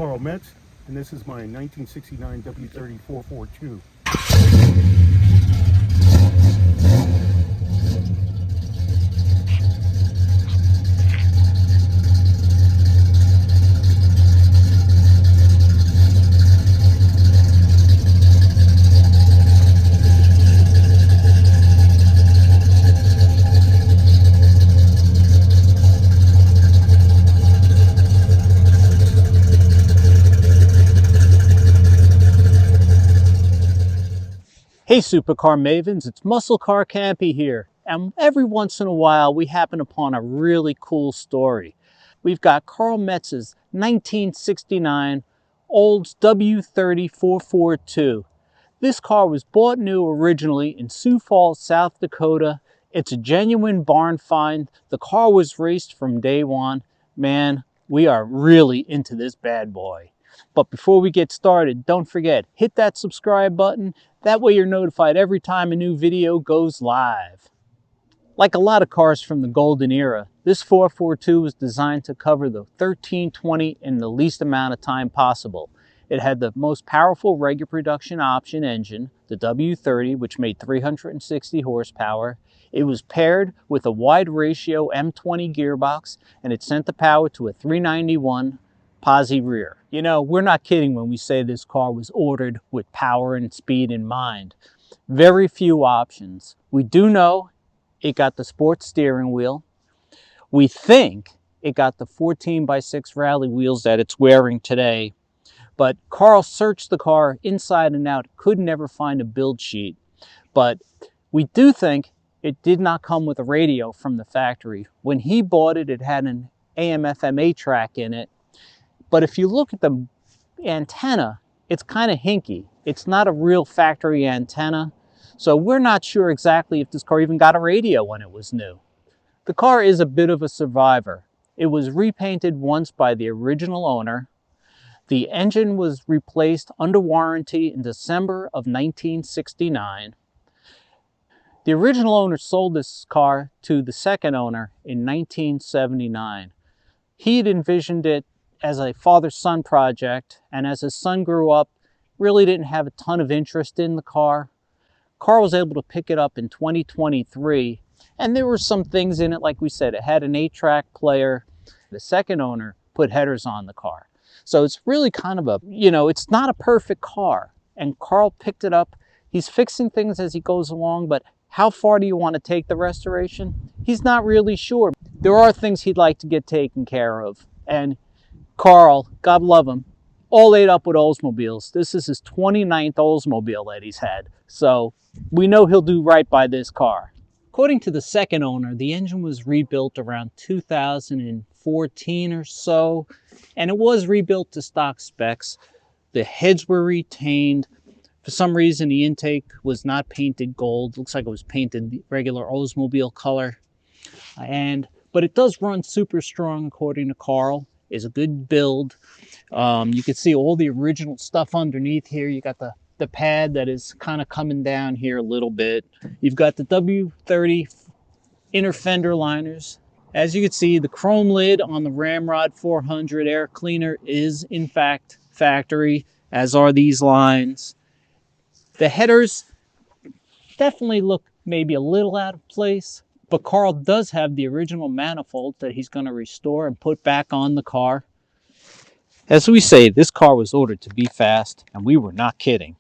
Carl Metz, and this is my 1969 W-30 442. Hey Supercar Mavens, it's Muscle Car Campy here, and every once in a while we happen upon a really cool story. We've got Carl Metz's 1969 Olds W-30 442. This car was bought new originally in Sioux Falls, South Dakota. It's a genuine barn find. The car was raced from day one. Man, we are really into this bad boy. But before we get started, don't forget, hit that subscribe button. That way you're notified every time a new video goes live. Like a lot of cars from the golden era, this 442 was designed to cover the 1320 in the least amount of time possible. It had the most powerful regular production option engine, the W-30, which made 360 horsepower. It was paired with a wide ratio M20 gearbox, and it sent the power to a 391 posi rear. You know, we're not kidding when we say this car was ordered with power and speed in mind. Very few options. We do know it got the sports steering wheel. We think it got the 14x6 rally wheels that it's wearing today. But Carl searched the car inside and out, could never find a build sheet. But we do think it did not come with a radio from the factory. When he bought it, it had an AM/FM 8-track in it. But if you look at the antenna, it's kind of hinky. It's not a real factory antenna. So we're not sure exactly if this car even got a radio when it was new. The car is a bit of a survivor. It was repainted once by the original owner. The engine was replaced under warranty in December of 1969. The original owner sold this car to the second owner in 1979. He had envisioned it as a father-son project, and as his son grew up, really didn't have a ton of interest in the car. Carl was able to pick it up in 2023, and there were some things in it, like we said, it had an 8-track player. The second owner put headers on the car. So it's really kind of a, it's not a perfect car, and Carl picked it up. He's fixing things as he goes along, but how far do you want to take the restoration? He's not really sure. There are things he'd like to get taken care of, and Carl, God love him, all ate up with Oldsmobiles. This is his 29th Oldsmobile that he's had. So we know he'll do right by this car. According to the second owner, the engine was rebuilt around 2014 or so, and it was rebuilt to stock specs. The heads were retained. For some reason, the intake was not painted gold. Looks like it was painted regular Oldsmobile color. But it does run super strong, according to Carl. Is a good build. You can see all the original stuff underneath here. You got the pad that is kind of coming down here a little bit. You've got the W-30 inner fender liners. As you can see, the chrome lid on the Ramrod 400 air cleaner is in fact factory, as are these lines. The headers definitely look maybe a little out of place. But Carl does have the original manifold that he's going to restore and put back on the car. As we say, this car was ordered to be fast, and we were not kidding.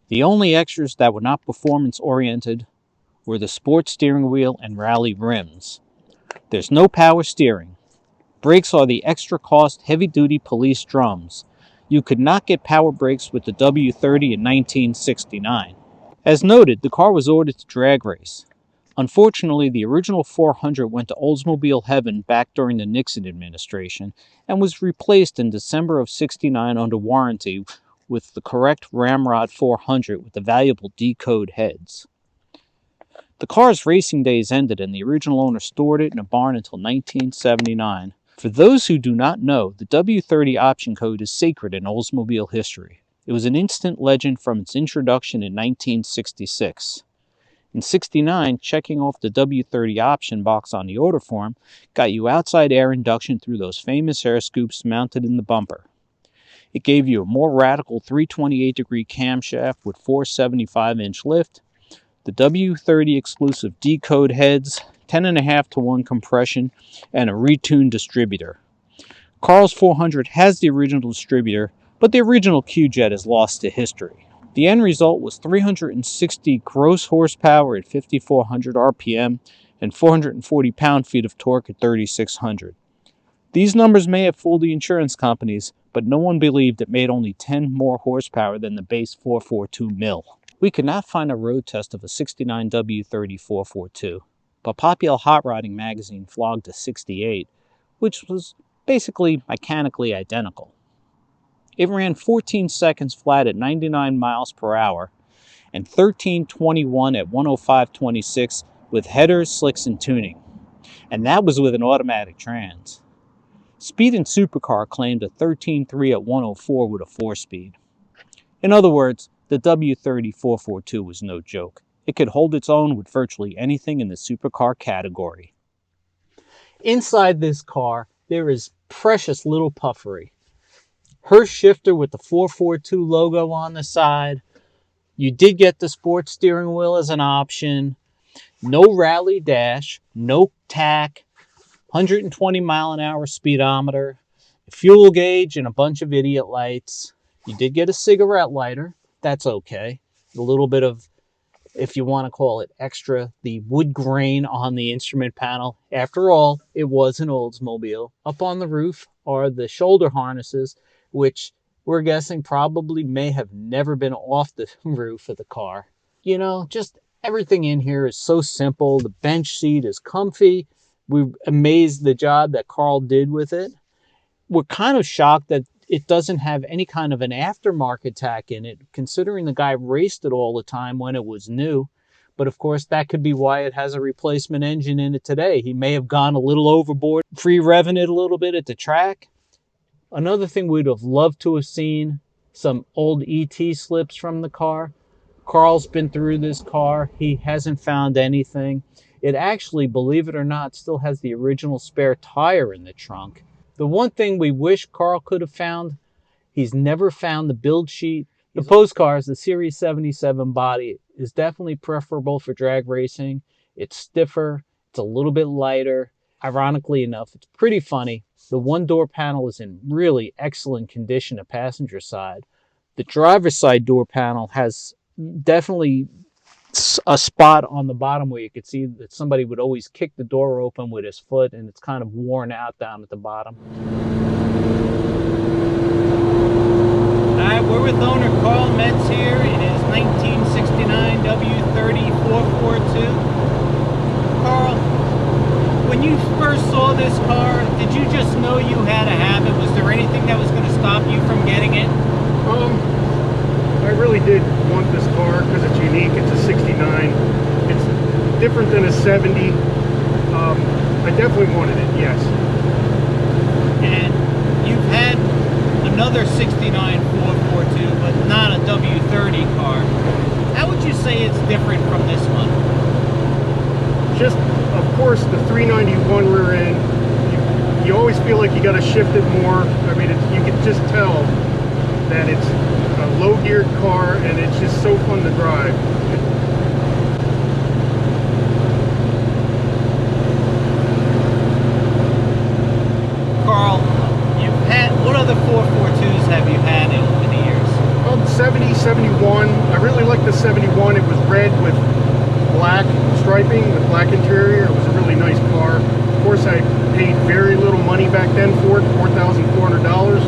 The only extras that were not performance-oriented were the sports steering wheel and rally rims. There's no power steering. Brakes are the extra-cost heavy-duty police drums. You could not get power brakes with the W-30 in 1969. As noted, the car was ordered to drag race. Unfortunately, the original 400 went to Oldsmobile heaven back during the Nixon administration and was replaced in December of '69 under warranty with the correct Ramrod 400 with the valuable D-code heads. The car's racing days ended and the original owner stored it in a barn until 1979. For those who do not know, the W-30 option code is sacred in Oldsmobile history. It was an instant legend from its introduction in 1966. In '69, checking off the W-30 option box on the order form got you outside air induction through those famous air scoops mounted in the bumper. It gave you a more radical 328-degree camshaft with 475-inch lift, the W-30 exclusive D-code heads, 10.5-to-1 compression, and a retuned distributor. Carl's 400 has the original distributor, but the original Q-Jet is lost to history. The end result was 360 gross horsepower at 5,400 RPM and 440 pound-feet of torque at 3,600. These numbers may have fooled the insurance companies, but no one believed it made only 10 more horsepower than the base 442 mil. We could not find a road test of a 69 W-30 442, but Popular Hot Rodding magazine flogged a 68, which was basically mechanically identical. It ran 14 seconds flat at 99 miles per hour and 13:21 at 105.26 with headers, slicks, and tuning. And that was with an automatic trans. Speed and Supercar claimed a 13.3 at 104 with a 4-speed. In other words, the W-30 442 was no joke. It could hold its own with virtually anything in the supercar category. Inside this car, there is precious little puffery. Her shifter with the 442 logo on the side. You did get the sports steering wheel as an option. No rally dash, no tack, 120 mile an hour speedometer, a fuel gauge, and a bunch of idiot lights. You did get a cigarette lighter. That's okay. A little bit of, if you want to call it extra, the wood grain on the instrument panel. After all, it was an Oldsmobile. Up on the roof are the shoulder harnesses, which we're guessing probably may have never been off the roof of the car. You know, just everything in here is so simple. The bench seat is comfy. We're amazed the job that Carl did with it. We're kind of shocked that it doesn't have any kind of an aftermarket tack in it, considering the guy raced it all the time when it was new. But of course, that could be why it has a replacement engine in it today. He may have gone a little overboard, free revving it a little bit at the track. Another thing we'd have loved to have seen, some old ET slips from the car. Carl's been through this car. He hasn't found anything. It actually, believe it or not, still has the original spare tire in the trunk. The one thing we wish Carl could have found, he's never found the build sheet. The postcars, the Series 77 body, is definitely preferable for drag racing. It's stiffer. It's a little bit lighter. Ironically enough, it's pretty funny. The one-door panel is in really excellent condition, the passenger side. The driver's side door panel has definitely a spot on the bottom where you could see that somebody would always kick the door open with his foot, and it's kind of worn out down at the bottom. Alright, we're with owner Carl Metz here in his 1969 W-30 442. Carl, when you first saw this car, did you just know you had to have it? Was there anything that was going to stop you from getting it? I really did want this car because it's unique. It's a 69. It's different than a 70. I definitely wanted it, yes. And you've had another 69 442, but not a W-30 car. How would you say it's different from this one? Just, of course, the 391 rear end, you always feel like you got to shift it more. I mean, you can just tell that it's a low-geared car, and it's just so fun to drive. Carl, you've had, what other 442s have you had over the years? 70, 71. I really like the 71. It was red with black striping, with black interior. It was a really nice car. Of course, I paid very little money back then for it, $4,400.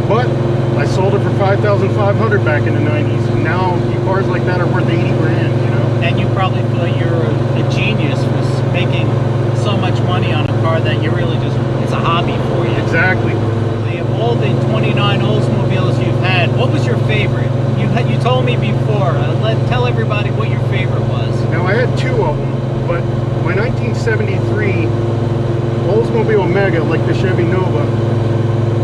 But I sold it for $5,500 back in the 90s. And now cars like that are worth 80 grand, you know. And you probably feel you're a genius for making so much money on a car that you really just, it's a hobby for you. Exactly. Of all the 29 Oldsmobiles you've had, what was your favorite? You told me before. Tell everybody what your favorite was. Now, I had two of them, but my 1973 Oldsmobile Mega, like the Chevy Nova,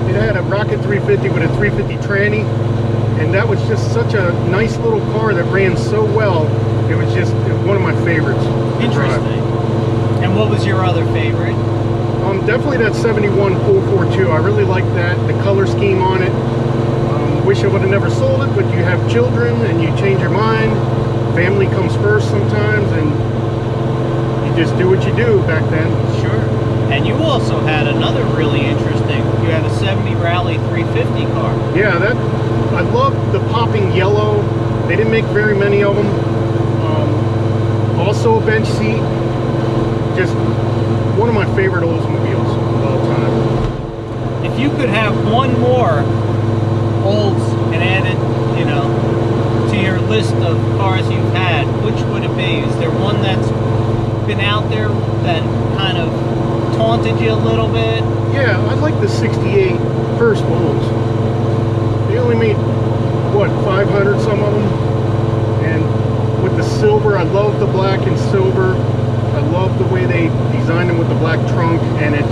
it had a Rocket 350 with a 350 tranny, and that was just such a nice little car that ran so well. It was just one of my favorites. Interesting. And what was your other favorite? Definitely that 71 442. I really liked that. The color scheme on it. wish I would have never sold it, but you have children and you change your mind. Family comes first sometimes, and you just do what you do back then. Sure. And you also had another really interesting, you had a 70 Rally 350 car. Yeah, I love the popping yellow. They didn't make very many of them. Also a bench seat. Just one of my favorite Oldsmobiles of all time. If you could have one more Olds and add it, you know, to your list of cars you've had, which would it be? Is there one that's been out there that kind of taunted you a little bit? Yeah, I like the 68 first Olds. They only made, what, 500 some of them? And with the silver, I love the black and silver. I love the way they designed them with the black trunk, and it's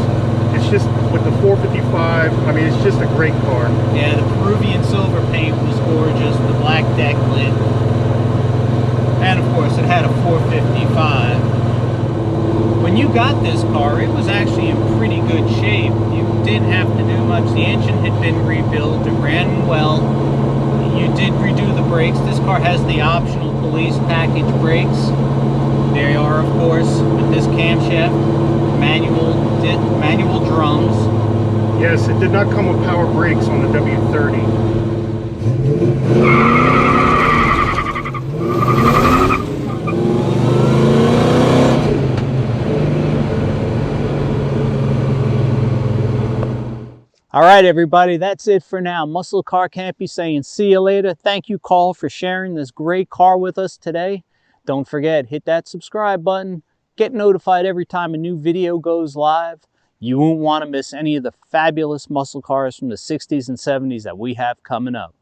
just with the 455. I mean, it's just a great car. Yeah, the Peruvian silver paint was gorgeous. The black deck lid, and of course, it had a 455. When you got this car, it was actually in pretty good shape. You didn't have to do much. The engine had been rebuilt. It ran well. You did redo the brakes. This car has the optional police package brakes. They are, of course, with this camshaft, manual drums. Yes, it did not come with power brakes on the W-30. All right, everybody, that's it for now. Muscle Car Campy saying see you later. Thank you, Carl, for sharing this great car with us today. Don't forget, hit that subscribe button. Get notified every time a new video goes live. You won't want to miss any of the fabulous muscle cars from the 60s and 70s that we have coming up.